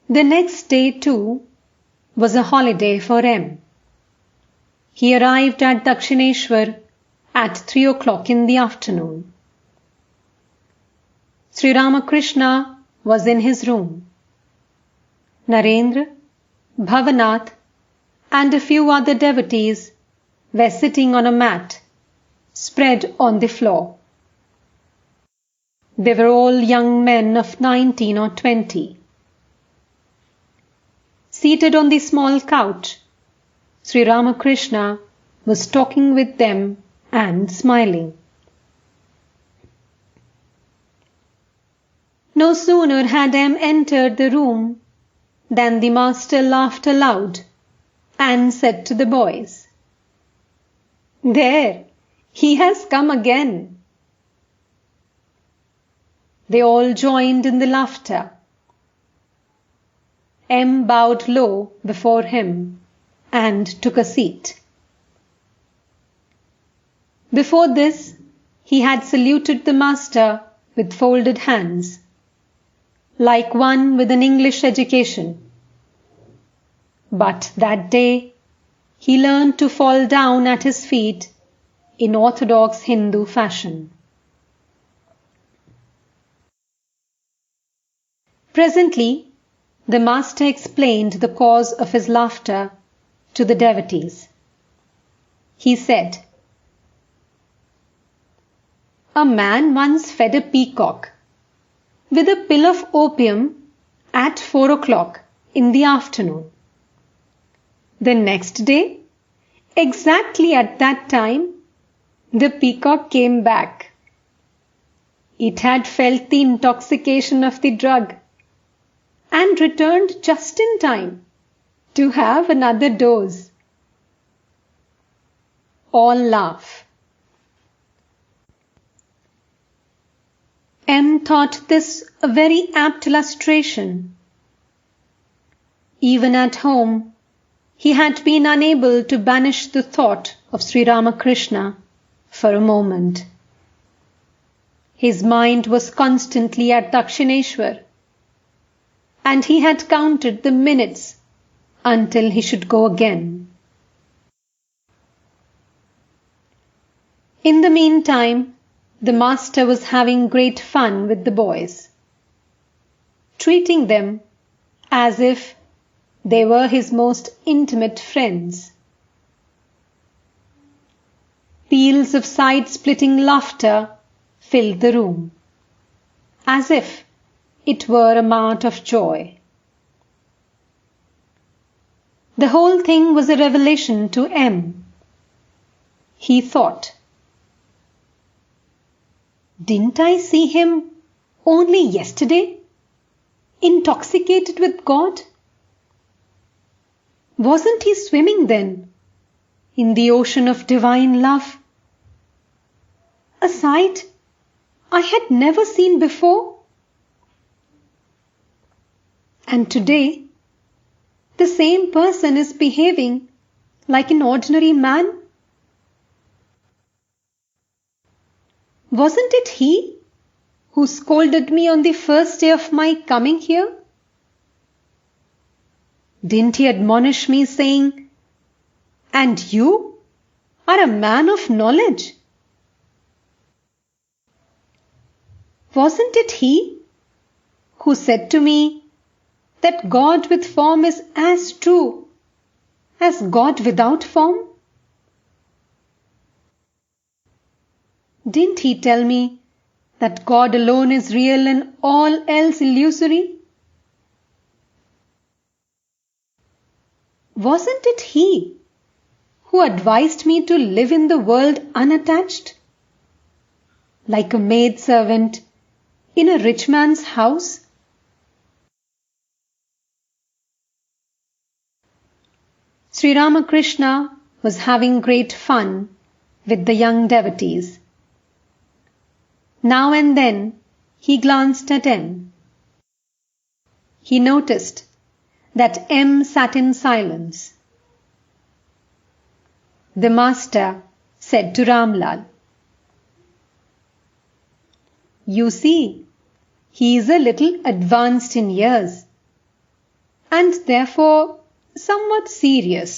The next day, too, was a holiday for M. He arrived at Dakshineshwar at 3 o'clock in the afternoon. Sri Ramakrishna was in his room. Narendra, Bhavanath, and a few other devotees were sitting on a mat spread on the floor. They were all young men of 19 or 20. Seated on the small couch, Sri Ramakrishna was talking with them and smiling. No sooner had M entered the room than the master laughed aloud and said to the boys, "There, he has come again." They all joined in the laughter. M bowed low before him and took a seat. Before this, he had saluted the master with folded hands, like one with an English education. But that day, he learned to fall down at his feet in orthodox Hindu fashion. Presently, the master explained the cause of his laughter to the devotees. He said, "A man once fed a peacock with a pill of opium at 4 o'clock in the afternoon. The next day, exactly at that time, the peacock came back. It had felt the intoxication of the drug and returned just in time to have another dose." All laugh. M thought this a very apt illustration. Even at home, he had been unable to banish the thought of Sri Ramakrishna for a moment. His mind was constantly at Dakshineshwar, and he had counted the minutes until he should go again. In the meantime, the master was having great fun with the boys, treating them as if they were his most intimate friends. Peals of side-splitting laughter filled the room, as if it were a mart of joy. The whole thing was a revelation to M. He thought, "Didn't I see him only yesterday, intoxicated with God? Wasn't he swimming then in the ocean of divine love? A sight I had never seen before. And today, the same person is behaving like an ordinary man. Wasn't it he who scolded me on the first day of my coming here? Didn't he admonish me, saying, 'And you are a man of knowledge'? Wasn't it he who said to me that God with form is as true as God without form? Didn't he tell me that God alone is real and all else illusory? Wasn't it he who advised me to live in the world unattached, like a maidservant in a rich man's house?" Sri Ramakrishna was having great fun with the young devotees. Now and then he glanced at M. He noticed that M sat in silence. The master said to Ramlal, "You see, he is a little advanced in years. and therefore somewhat serious.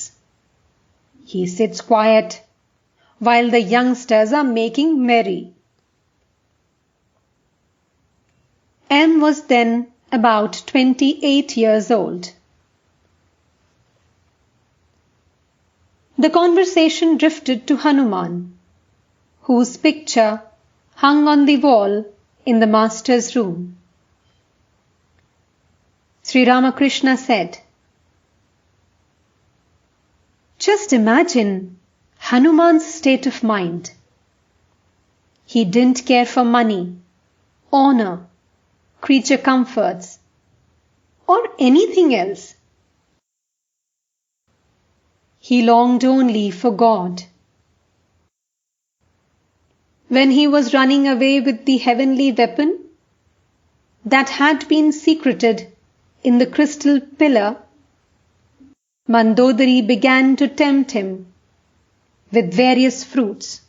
He sits quiet while the youngsters are making merry. M was then about 28 years old. The conversation drifted to Hanuman, whose picture hung on the wall in the master's room. Sri Ramakrishna said, "Just imagine Hanuman's state of mind. He didn't care for money, honor, creature comforts, or anything else. He longed only for God. When he was running away with the heavenly weapon that had been secreted in the crystal pillar, Mandodari began to tempt him with various fruits,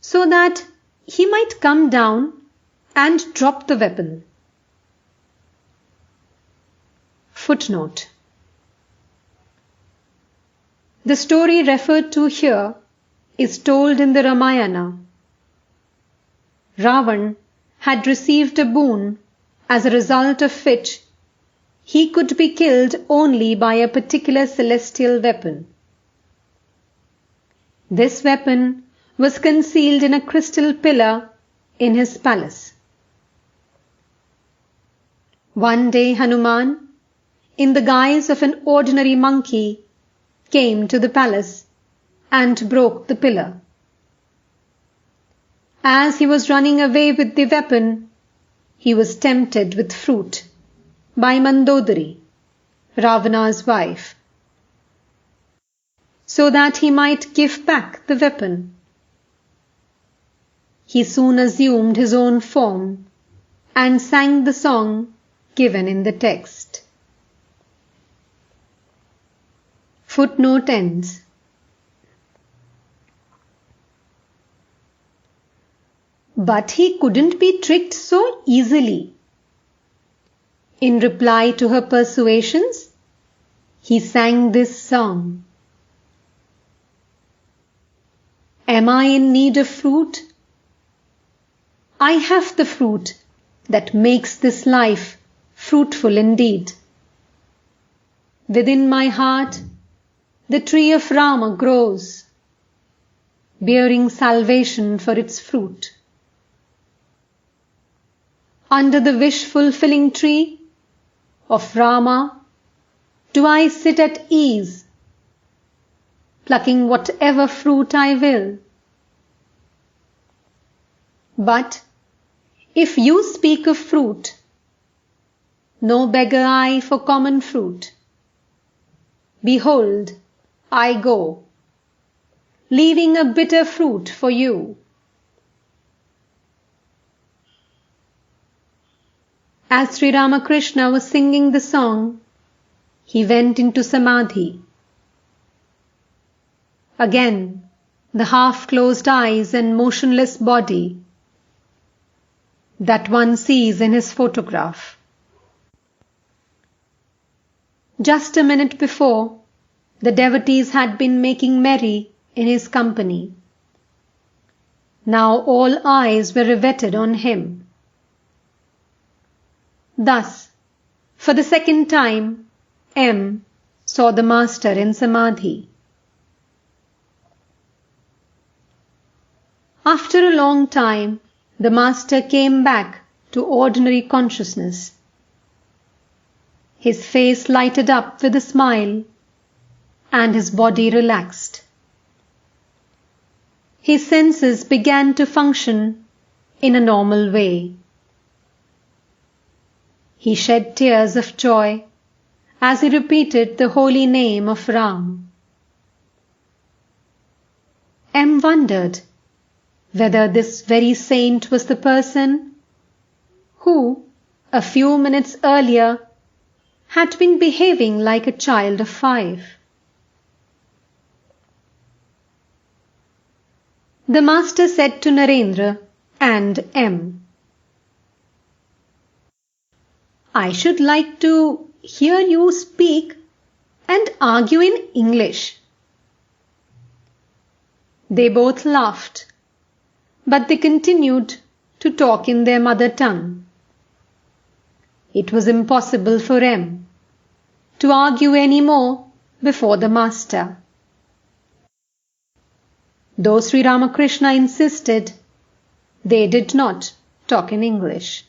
so that he might come down and drop the weapon." Footnote: the story referred to here is told in the Ramayana. Ravan had received a boon as a result of which he could be killed only by a particular celestial weapon. This weapon was concealed in a crystal pillar in his palace. One day Hanuman, in the guise of an ordinary monkey, came to the palace and broke the pillar. As he was running away with the weapon, he was tempted with fruit by Mandodari, Ravana's wife, so that he might give back the weapon. He soon assumed his own form and sang the song given in the text. Footnote ends. But he couldn't be tricked so easily. In reply to her persuasions, he sang this song. Am I in need of fruit? I have the fruit that makes this life fruitful indeed. Within my heart, the tree of Rama grows, bearing salvation for its fruit. Under the wish-fulfilling tree of Rama do I sit at ease, plucking whatever fruit I will. But if you speak of fruit, no beggar I for common fruit. Behold, I go, leaving a bitter fruit for you. As Sri Ramakrishna was singing the song, he went into samadhi. Again, the half-closed eyes and motionless body that one sees in his photograph. Just a minute before, the devotees had been making merry in his company. Now all eyes were riveted on him. Thus, for the second time, M saw the master in samadhi. After a long time, the master came back to ordinary consciousness. His face lighted up with a smile, and his body relaxed. His senses began to function in a normal way. He shed tears of joy as he repeated the holy name of Ram. M wondered whether this very saint was the person who, a few minutes earlier, had been behaving like a child of 5. The master said to Narendra and M, I should like to hear you speak and argue in English." They both laughed, but they continued to talk in their mother tongue. It was impossible for them to argue any more before the master. Though Sri Ramakrishna insisted, they did not talk in English.